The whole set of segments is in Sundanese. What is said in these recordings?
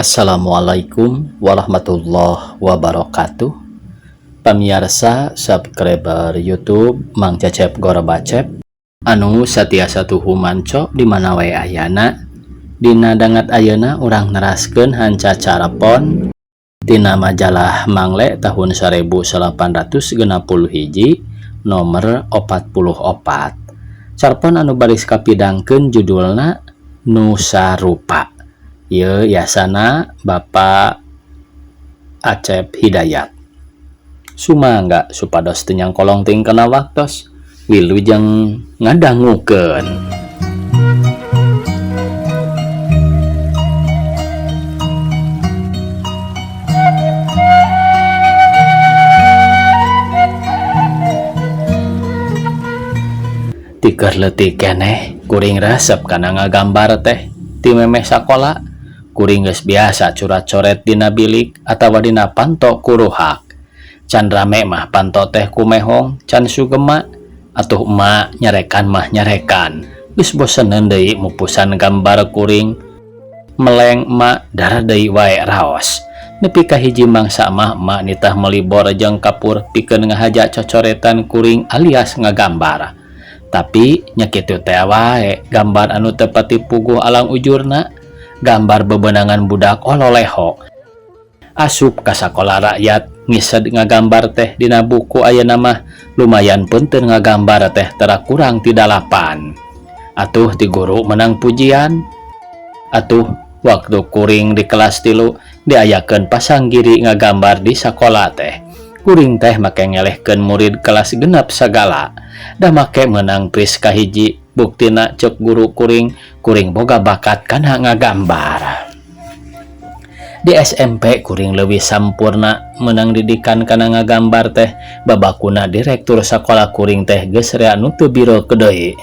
Assalamualaikum warahmatullahi wabarakatuh. Pamirsa subscriber YouTube Mang Cecep Gorabacep anu satiasa tuhu manco di mana wae ayana. Dina dangat ayeuna urang neraskeun hanca carapon tina majalah Mangle tahun 1861 nomor 44. Carpon anu baris kapidangkeun judulna Nusa Rupa. Ye yasana Bapak Acep Hidayat. Sumangga supados teu nyangkolong ting kana waktos wilujeng ngadangukeun. Tiker leutik keneh kuring resep kana ngagambar teh ti memeh sakola. Kuring geus biasa curat-coret dina bilik atawa dina panto kuruhak. Can rame mah panto teh kumehong, can sugema atuh emak nyarekan mah nyarekan. Geus boseneun deui mupusan gambar kuring. Meleng emak darah deui wae raos. Nepi ka hiji mangsa mah emak nitah melibor jeung kapur pikeun ngahaja cocoretan kuring alias ngagambar. Tapi nya kitu teh wae gambar anu teu pati puguh alang ujurna. Gambar bebenangan budak ololeho asup ka sakola rakyat ngised ngagambar teh dina buku ayeuna mah lumayan punten ngagambar teh tara kurang ti 8. Atuh ti guru menang pujian. Atuh waktu kuring di kelas 3 diayakeun pasanggiri ngagambar di sakola teh kuring teh make ngelehkeun murid kelas genep sagala da make menang pris kahiji. Buktina cek guru kuring boga bakat kana ngagambar. Di SMP kuring leuwih sampurna menang didikan kana ngagambar teh babakuna direktur sakola kuring teh geus rea nu teu biro deui.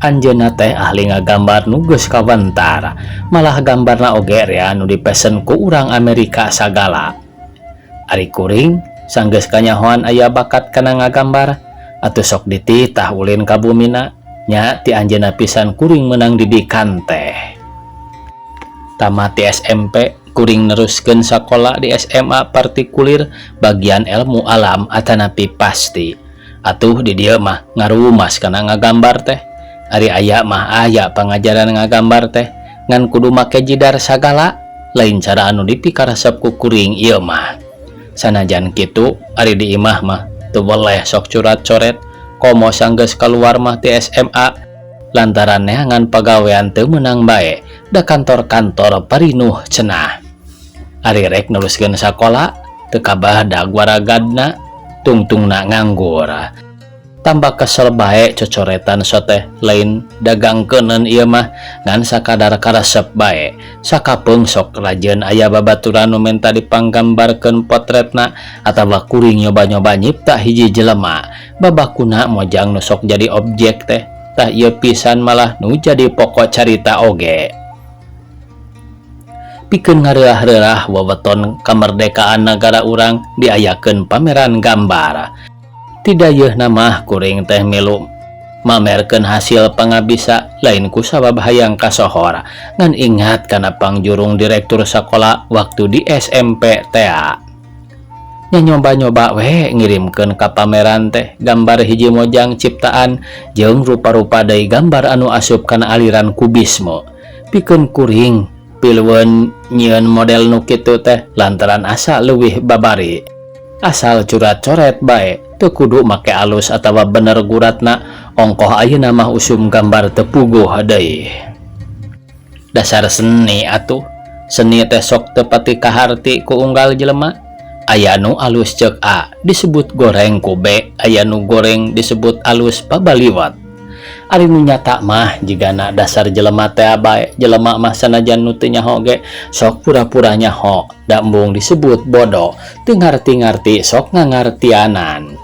Anjeunna teh ahli ngagambar nu geus kawentar, malah gambarna oge rea nu dipesen ku urang Amerika sagala. Ari kuring sanggeus kanyahoan aya bakat kana ngagambar atuh sok dititah ulin ka bumina. Nya ti anjeunna pisan kuring menang didikan teh. Tamat di SMP kuring neruskeun sakola di SMA partikulir bagian ilmu alam atanapi pasti. Atuh di dieu mah ngarumas kana ngagambar teh. Ari aya mah aya pangajaran ngagambar teh ngan kudu make jidar sagala, lain cara anu dipikaresep ku kuring ieu mah. Sanajan kitu ari di imah mah teu boleh sok curat-coret. Komo sanggeus keluar mah ti SMA lantaran neangan pagawean teu meunang bae da kantor-kantor parinuh cenah. Ari rek nuluskeun sakola teu kabah da guaragadna tungtungna nganggur. Tambah kesel bae cocoretan soteh lain dagangkeuneun ieu mah ngan sakadar karesep bae. Sakapeung sok rajieun aya babaturan nu menta dipanggambarkeun potretna atawa kuring nyoba-nyoba nyipta hiji jelema. Babakuna mojang nu sok jadi objek teh tah ieu pisan malah nu jadi pokok carita oge. Pikeun ngareurah-reurah weweton kamerdekaan negara urang diayakeun pameran gambar. Tidayeuna mah kuring teh milu mamerkeun hasil pangabisa lain ku sabab hayang kasohor ngan ingat kana pangjurung direktur sakola waktu di SMP teh. Nya nyoba-nyoba we ngirimkeun ka pameran teh gambar hiji mojang ciptaan jeung rupa-rupa deui gambar anu asup kana aliran kubisme. Pikeun kuring pilueun nyieun model nu kitu teh lantaran asa leuwih babari. Asal curat-coret bae teu kudu make alus atawa bener guratna ongkoh ayeuna mah usum gambar teu puguh deui. Dasar seni atuh. Seni teh sok teu pati kaharti ku unggal jelema. Aya nu alus ceuk A disebut goreng ku B, aya nu goreng disebut alus pabaliwat. Ari nu nyata mah jigana dasar jelema teh bae, jelema mah sanajan nu teu nyaho ge sok pura-pura nyaho, da embung disebut bodoh, teu ngarti-ngarti sok ngangartianan.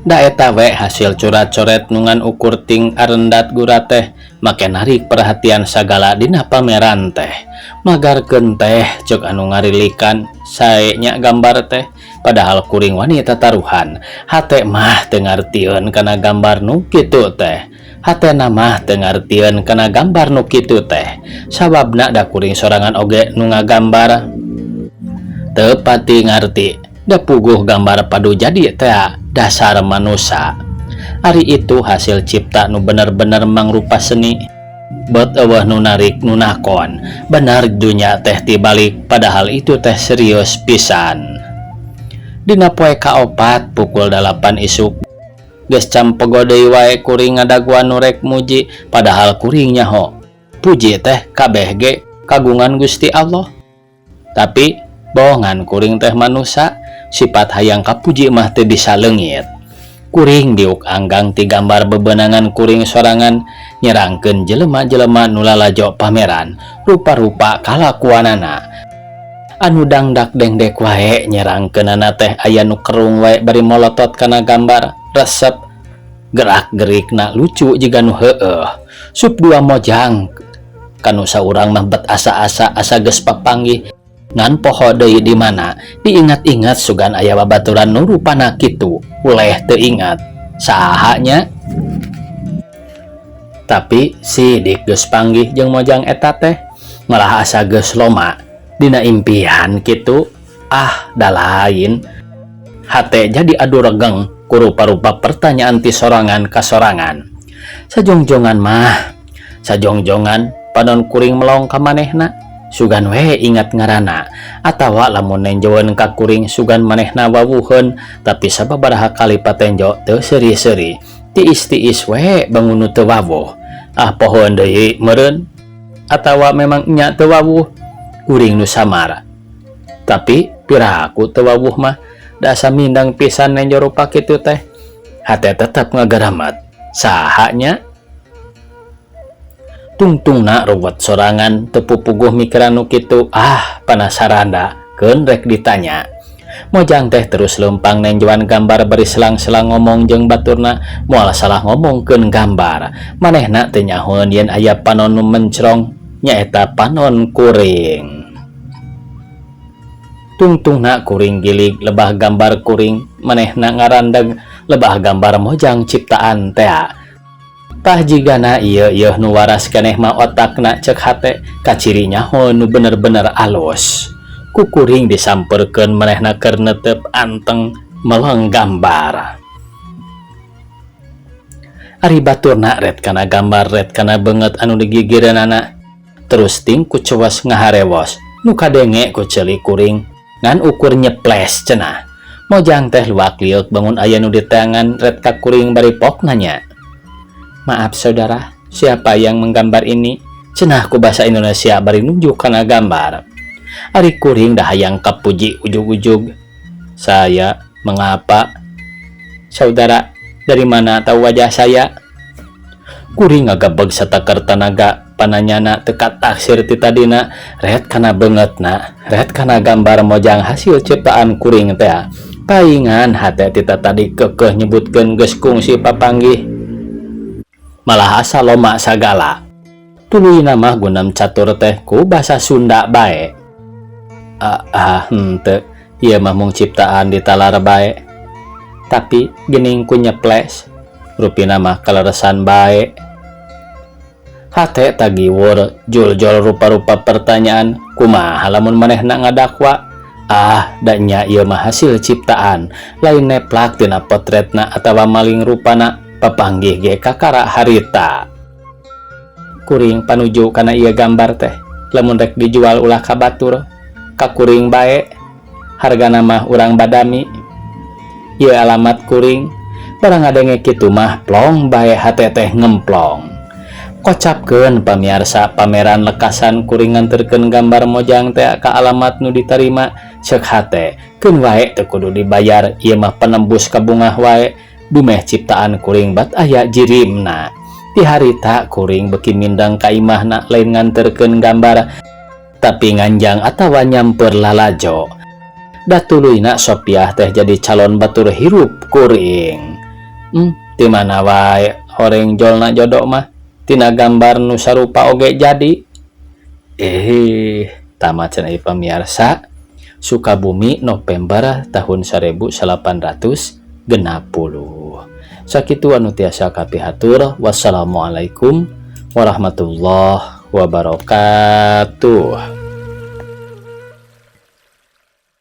Da eta we hasil curat-coret nungan ukur ting arendat gura teh make narik perhatian sagala dina pameran teh. Magarkeun teh cek anu ngarilikan sae nya gambar teh, padahal kuring wanita taruhan hate mah teu ngartieun kana gambar nu kitu teh. Hatena mah teu ngartieun kana gambar nu kitu teh. Sababna da kuring sorangan oge nu ngagambar teu pati ngarti. Da puguh gambar padu jadi teh dasar manusia. Ari itu hasil cipta nu bener-bener mangrupa seni. Bet eueuh nu narik nu nakon. Benar dunya teh tibalik padahal itu teh serius pisan. Dina poe kaopat pukul 8 isuk geus can pego deui wae kuring ngadaguan nu rek muji padahal kuring nyaho puji teh kabeh ge kagungan Gusti Allah. Tapi bohongan kuring teh manusia, sifat hayang kapuji mah teu bisa leungit. Kuring diuk anggang ti gambar bebenangan kuring sorangan nyerangkeun jelema-jelema nu lalajo pameran rupa-rupa kalakuanana. Anu dangdak dengdek wae nyerangkeunana teh aya nu kerung wae bari molotot kana gambar resep gerak-gerikna lucu jiga nu heueuh. Sup dua mojang kanu saurang mah bet asa-asa asa geus papanggih ngan poho deui di mana diingat-ingat sugan aya babaturan nu rupana kitu uleh teu ingat saha nya. Tapi sidik geus panggih jeung mojang eta teh malah asa geus loma dina impian kitu. Da lain hate jadi adu regeng ku rupa-rupa pertanyaan ti sorangan ka sorangan. Sajongjongan panon kuring melong ka manehna sugan we ingat ngaranna atawa lamun nenjoeun ka kuring sugan manehna wawuheun tapi sababaraha kali patenjo teu seuri-seuri tiis-tiis we bangun teu wawuh. Pohon deui meureun atawa memang nya teu wawuh kuring nu samar. Tapi piraku teu wawuh mah da samindang pisan nenjo rupa kitu teh hate tetep ngagaramat saha nya. Tungtungna ruwet sorangan tepu puguh mikiran nu kitu. Penasaran da keun rek ditanya. Mojang teh terus lempang nenjoan gambar beri selang-selang ngomong jeung baturna moal salah ngomongkeun gambar. Manehna teu nyahoeun yen aya panon nu mencrong nyaeta panon kuring. Tungtungna kuring gilig lebah gambar kuring manehna ngarandeg lebah gambar mojang ciptaan teh. Tah jigana ieu nu waras keneh mah otakna cek hate kaciri nyaho nu bener-bener alus. Ku kuring disamperkeun manehna keur neuteup anteng meleng gambar. Ari baturna ret kana gambar ret kana beungeut anu digigireunana terus ting ku cewas ngaharewos nu kadenge ku ceuli kuring ngan ukur nyeples cenah. Mojang teh luak liuk bangun aya nu di tangan ret ka kuring bari pok nanya. Maaf saudara, siapa yang menggambar ini? Cenah ku bahasa Indonesia bari nunjuk kana gambar. Ari kuring dah hayang kapuji ujug-ujug. Saya, mengapa? Saudara, dari mana tahu wajah saya? Kuring ngagabeg satakar tanaga pananyana teka taksir ti tadina ret kana beungeutna, ret kana gambar mojang hasil ciptaan kuring teh. Paingan hate ti tadi keukeuh nyebutkeun geus kungsi papanggih. Malah asa loma sagala. Tuluy mah gunam catur teh ku basa Sunda bae. Henteu, ieu mah mung ciptaan ditalar bae. Tapi geuning ku nyeples, rupina mah kaleresan bae. Hate tagiwur jul-jul rupa-rupa pertanyaan, kumaha lamun manehna ngadakwa? Da nya ieu mah hasil ciptaan, lain neplak tina potretna atawa maling rupana. Papanggih ge kakara harita. Kuring panuju kana ieu gambar teh lamun rek dijual ulah ka batur ka kuring bae hargana mah urang badami. Ieu alamat kuring barang ngadenge kitu mah plong bae hate teh ngemplong. Kocapkeun pamiarsa pameran lekasan kuring nganterkeun gambar mojang teh ka alamat nu ditarima ceuk hate keun wae teu kudu dibayar ieu mah penembus ka bungah wae. Dumeh ciptaan kuring bat aya jirimna. Ti harita kuring beki mindang ka imahna lain nganterkeun gambar tapi nganjang atawa nyamper lalajo. Da tuluyna Sopiah teh jadi calon batur hirup kuring. Di mana wae horeng jolna jodoh mah tina gambar nu sarupa oge jadi. Tamat cenah pemirsa. Sukabumi November tahun 1860. Sakitu anu tiasa kapihatur. Wassalamualaikum warahmatullahi wabarakatuh.